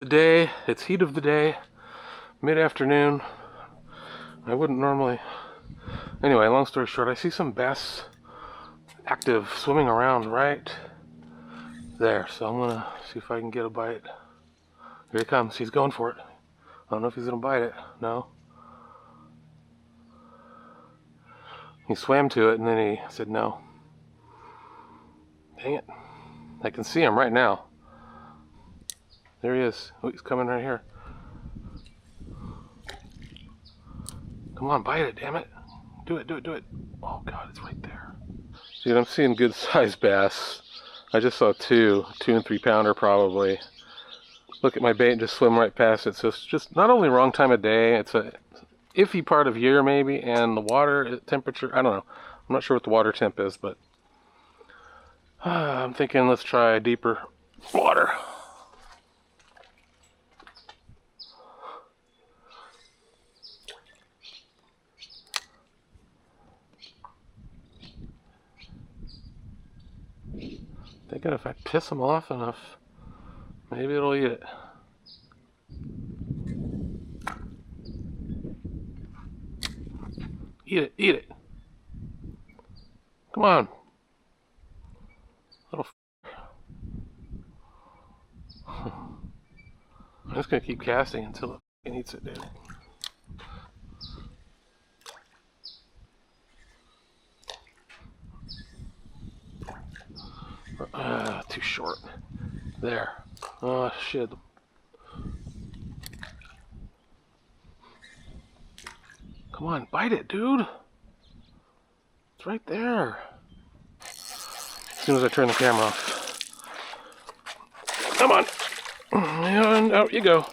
The day, it's heat of the day, mid-afternoon. I wouldn't normally. Anyway, long story short, I see some bass active swimming around right there. So I'm gonna see if I can get a bite. Here he comes. He's going for it. I don't know if he's gonna bite it. No. He swam to it and then he said no. Dang it. I can see him right now. There he is. Oh, he's coming right here. Come on, bite it, damn it. Do it, do it, do it. Oh God, it's right there. Dude, I'm seeing good sized bass. I just saw two 2 and 3 pounder probably. Look at my bait and just swim right past it. So it's just not only wrong time of day, it's a iffy part of year maybe, and the water temperature, I don't know. I'm not sure what the water temp is, but I'm thinking let's try deeper water. Thinking if I piss them off enough, maybe it'll eat it. Eat it, eat it. Come on. Little I'm just gonna keep casting until it eats it, dude. Too short. There. Oh shit. Come on, bite it, dude. It's right there. As soon as I turn the camera off. Come on. And out you go.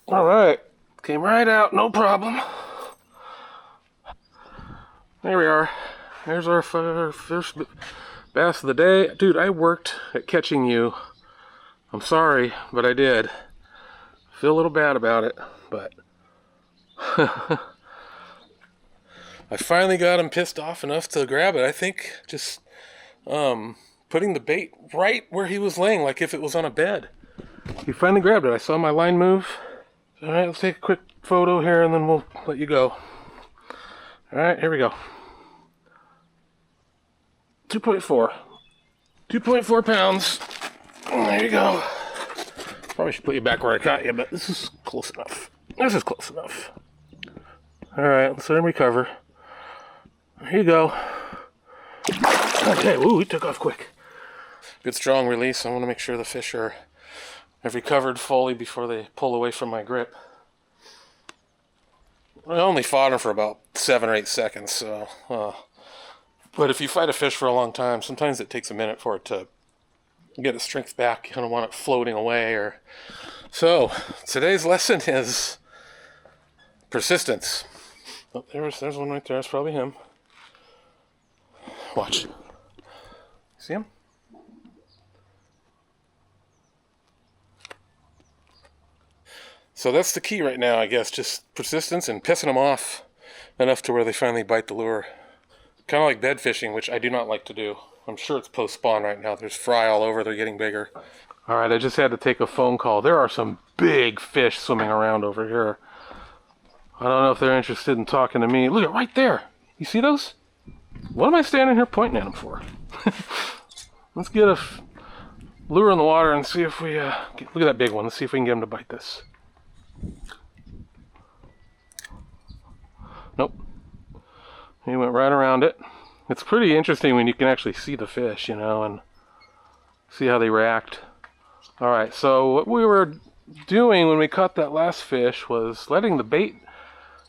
Alright. Came right out, no problem. There we are. There's our first bass of the day. Dude, I worked at catching you. I'm sorry, but I did. I feel a little bad about it, but I finally got him pissed off enough to grab it. I think just putting the bait right where he was laying, like if it was on a bed. He finally grabbed it. I saw my line move. Alright, let's take a quick photo here and then we'll let you go. Alright, here we go. 2.4. 2.4 pounds. There you go. Probably should put you back where I caught you, but this is close enough. This is close enough. Alright, let's let him recover. Here you go. Okay, ooh, he took off quick. Good strong release. I want to make sure the fish have recovered fully before they pull away from my grip. I only fought him for about 7 or 8 seconds, so but if you fight a fish for a long time, sometimes it takes a minute for it to get its strength back. You don't want it floating away. So today's lesson is persistence. Oh, there's one right there. That's probably him. Watch. See him? So that's the key right now, I guess. Just persistence and pissing them off enough to where they finally bite the lure. Kind of like bed fishing, which I do not like to do. I'm sure it's post-spawn right now. There's fry all over. They're getting bigger. All right, I just had to take a phone call. There are some big fish swimming around over here. I don't know if they're interested in talking to me. Look at right there. You see those? What am I standing here pointing at them for? Let's get a lure in the water and see if we... look at that big one. Let's see if we can get him to bite this. Nope. He went right around it. It's pretty interesting when you can actually see the fish, you know, and see how they react. Alright, so what we were doing when we caught that last fish was letting the bait,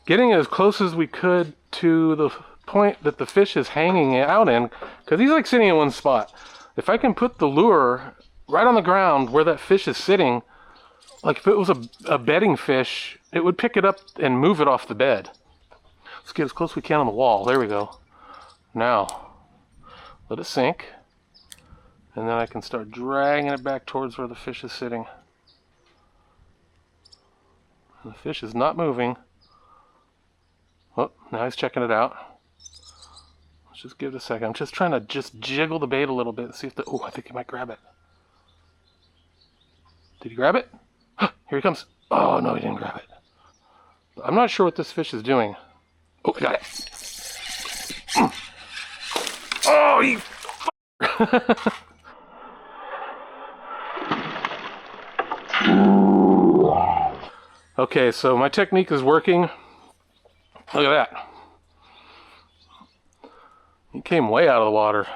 getting as close as we could to the point that the fish is hanging out in, because he's like sitting in one spot. If I can put the lure right on the ground where that fish is sitting, like if it was a bedding fish, it would pick it up and move it off the bed. Let's get as close as we can on the wall. There we go. Now, let it sink. And then I can start dragging it back towards where the fish is sitting. And the fish is not moving. Oh, now he's checking it out. Let's just give it a second. I'm just trying to jiggle the bait a little bit and see if oh, I think he might grab it. Did he grab it? Here he comes. Oh, no, he didn't grab it. I'm not sure what this fish is doing. Oh, I got it. Oh, you Okay, so my technique is working. Look at that. He came way out of the water.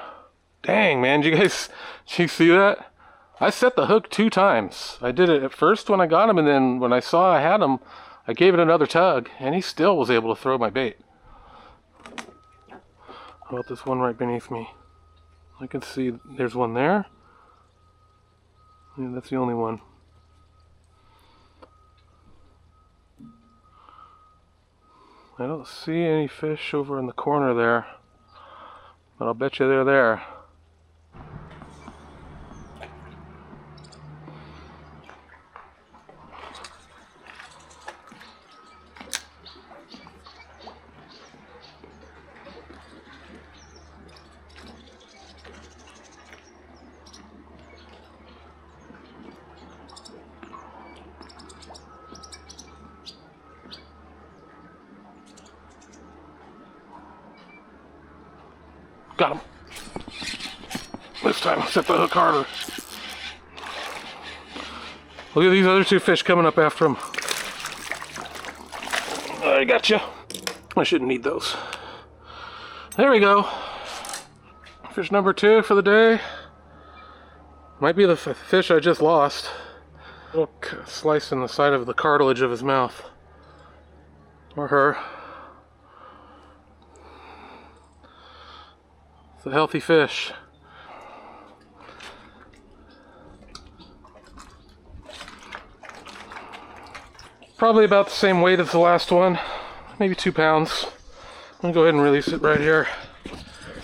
Dang, man, did you see that? I set the hook 2 times. I did it at first when I got him, and then when I saw I had him, I gave it another tug, and he still was able to throw my bait. How about this one right beneath me? I can see there's one there. Yeah, that's the only one. I don't see any fish over in the corner there, but I'll bet you they're there. Got him. This time I set the hook harder. Look at these other 2 fish coming up after him. I got you. I shouldn't need those. There we go. Fish number 2 for the day. Might be the fish I just lost. A little slice in the side of the cartilage of his mouth. Or her. It's a healthy fish. Probably about the same weight as the last one. Maybe 2 pounds. I'm gonna go ahead and release it right here.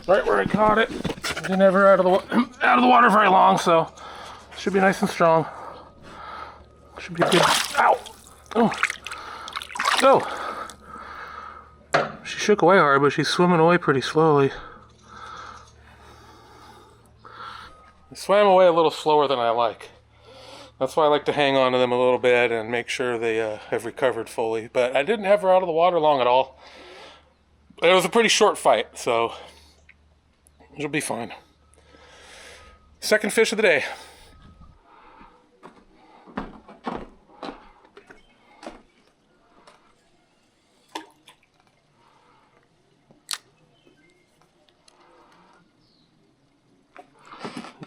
Right where I caught it. Didn't have her out of the water very long, so should be nice and strong. Should be good. Ow! Oh! Oh! She shook away hard, but she's swimming away pretty slowly. They swam away a little slower than I like. That's why I like to hang on to them a little bit and make sure they have recovered fully. But I didn't have her out of the water long at all. It was a pretty short fight, so it'll be fine. Second fish of the day.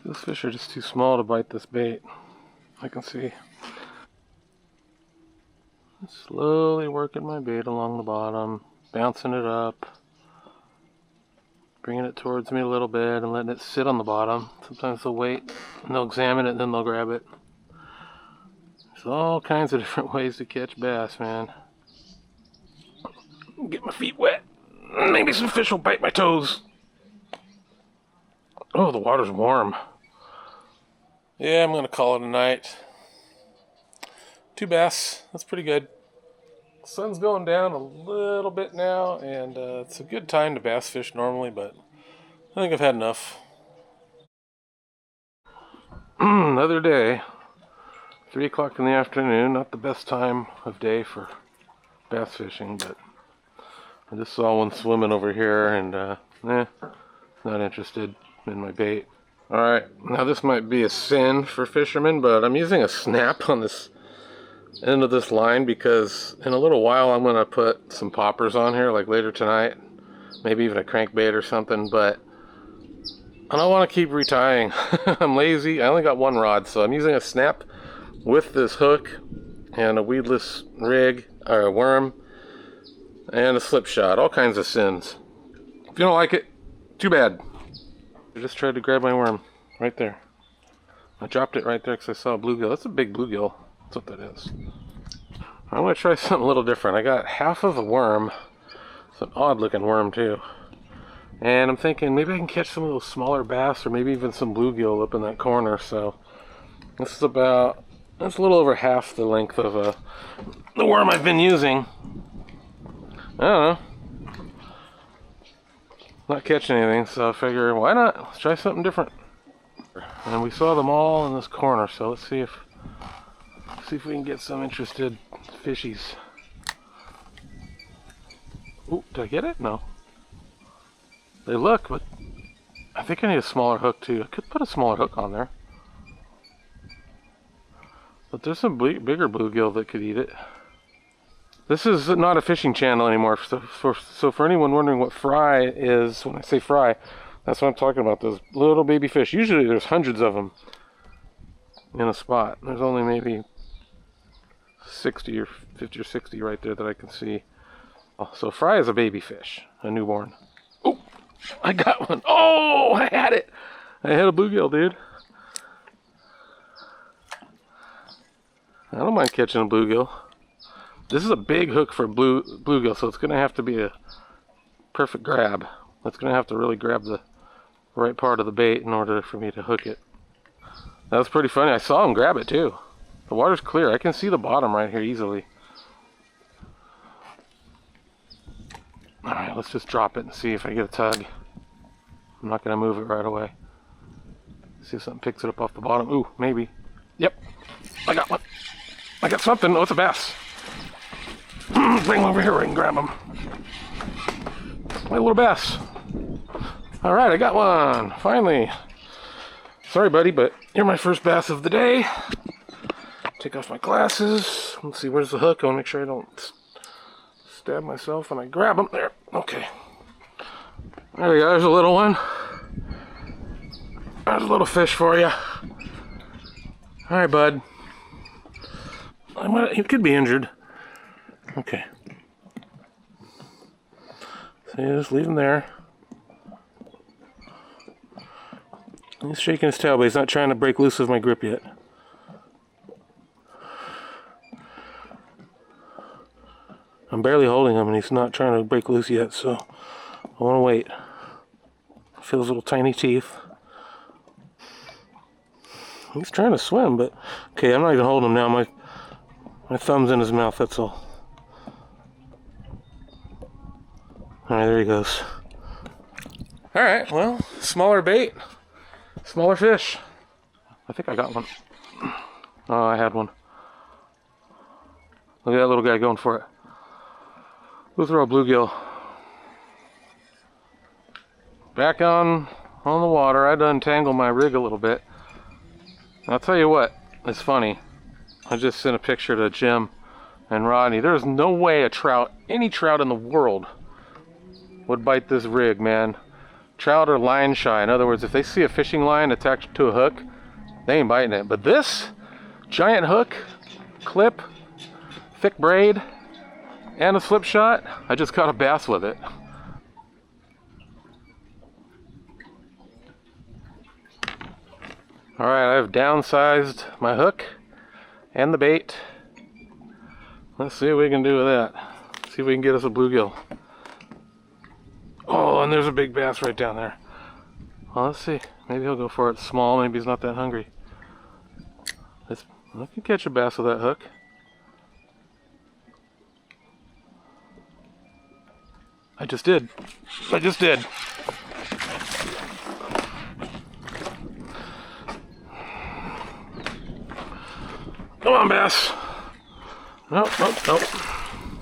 These fish are just too small to bite this bait. I can see. Slowly working my bait along the bottom, bouncing it up, bringing it towards me a little bit and letting it sit on the bottom. Sometimes they'll wait and they'll examine it and then they'll grab it. There's all kinds of different ways to catch bass, man. Get my feet wet. Maybe some fish will bite my toes. Oh, the water's warm. Yeah, I'm going to call it a night. 2 bass. That's pretty good. The sun's going down a little bit now, and it's a good time to bass fish normally, but I think I've had enough. Another day. 3 o'clock in the afternoon. Not the best time of day for bass fishing, but I just saw one swimming over here, and not interested in my bait. Alright, now this might be a sin for fishermen, but I'm using a snap on this end of this line because in a little while I'm going to put some poppers on here, like later tonight. Maybe even a crankbait or something, but I don't want to keep retying. I'm lazy. I only got 1 rod, so I'm using a snap with this hook and a weedless rig, or a worm, and a slip shot. All kinds of sins. If you don't like it, too bad. I just tried to grab my worm right there. I dropped it right there because I saw a bluegill. That's a big bluegill. That's what that is. I'm going to try something a little different. I got half of a worm. It's an odd looking worm too. And I'm thinking maybe I can catch some of those smaller bass or maybe even some bluegill up in that corner. So this is about, that's a little over half the length of the worm I've been using. I don't know. Not catching anything, so I figure, why not? Let's try something different. And we saw them all in this corner, so let's see if See if we can get some interested fishies. Ooh, did I get it? No. They look, but I think I need a smaller hook too. I could put a smaller hook on there. But there's some bigger bluegill that could eat it. This is not a fishing channel anymore. So for anyone wondering what fry is, when I say fry, that's what I'm talking about. Those little baby fish. Usually there's hundreds of them in a spot. There's only maybe 60 or 50 or 60 right there that I can see. Oh, so fry is a baby fish, a newborn. Oh, I got one. Oh, I had it. I had a bluegill, dude. I don't mind catching a bluegill. This is a big hook for bluegill, so it's going to have to be a perfect grab. It's going to have to really grab the right part of the bait in order for me to hook it. That was pretty funny. I saw him grab it too. The water's clear. I can see the bottom right here easily. Alright, let's just drop it and see if I get a tug. I'm not going to move it right away. See if something picks it up off the bottom. Ooh, maybe. Yep. I got one. I got something. Oh, it's a bass. Bring him over here where I can grab him. My little bass. Alright, I got one. Finally. Sorry, buddy, but you're my first bass of the day. Take off my glasses. Let's see, where's the hook? I want to make sure I don't stab myself when I grab them. There. Okay. There we go. There's a little one. There's a little fish for you. Alright, bud. He could be injured. Okay. So you just leave him there. He's shaking his tail, but he's not trying to break loose of my grip yet. I'm barely holding him and he's not trying to break loose yet, so I want to wait. Feel his little tiny teeth. He's trying to swim, but okay, I'm not even holding him now. My thumb's in his mouth, that's all. Alright, there he goes. Alright, well, smaller bait, smaller fish. I think I got one. Oh, I had one. Look at that little guy going for it. We'll throw a bluegill. Back on the water. I had to untangle my rig a little bit. I'll tell you what, it's funny. I just sent a picture to Jim and Rodney. There's no way a trout, any trout in the world, would bite this rig, man. Trout are line shy. In other words, if they see a fishing line attached to a hook, they ain't biting it. But this giant hook, clip, thick braid, and a slip shot, I just caught a bass with it. Alright, I've downsized my hook and the bait. Let's see what we can do with that. See if we can get us a bluegill. Oh, and there's a big bass right down there. Well, let's see. Maybe he'll go for it small. Maybe he's not that hungry. I can catch a bass with that hook. I just did. I just did. Come on, bass. Nope, nope, nope.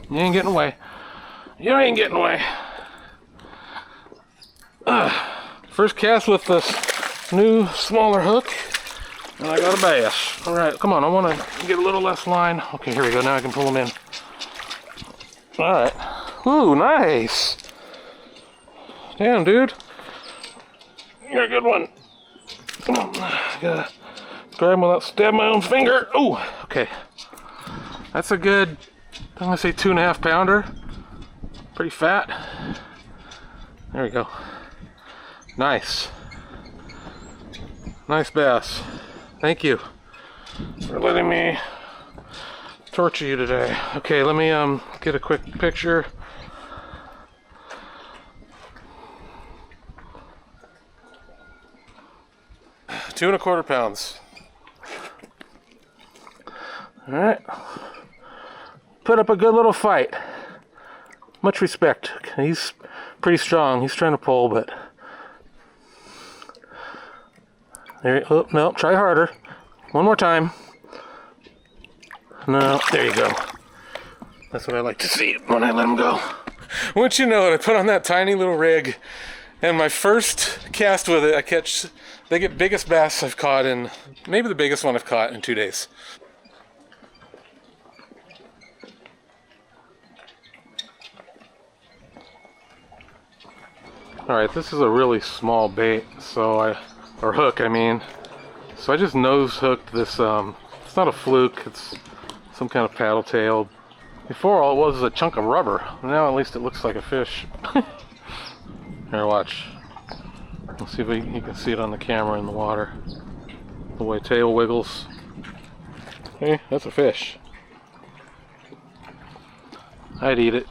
You ain't getting away. You ain't getting away. First cast with this new smaller hook, and I got a bass. All right, come on. I want to get a little less line. Okay, here we go. Now I can pull them in. All right. Ooh, nice. Damn, dude. You're a good one. Come on. Gotta grab him without stabbing my own finger. Ooh, okay. That's a good, I'm gonna say 2.5 pounder. Pretty fat. There we go. Nice. Nice bass. Thank you for letting me torture you today. Okay, let me get a quick picture. Two and a quarter pounds. All right. Put up a good little fight. Much respect. He's pretty strong. He's trying to pull, but there. Oh no! Try harder. One more time. No, there you go. That's what I like to see when I let them go. Once you know it, I put on that tiny little rig, and my first cast with it, I catch the biggest bass I've caught in, maybe the biggest one I've caught in 2 days. Alright, this is a really small bait, or hook, I mean. So I just nose hooked this, it's not a fluke, it's some kind of paddle tail. Before all it was a chunk of rubber. Now at least it looks like a fish. Here, watch. Let's see if you can see it on the camera in the water. The way tail wiggles. Hey, that's a fish. I'd eat it.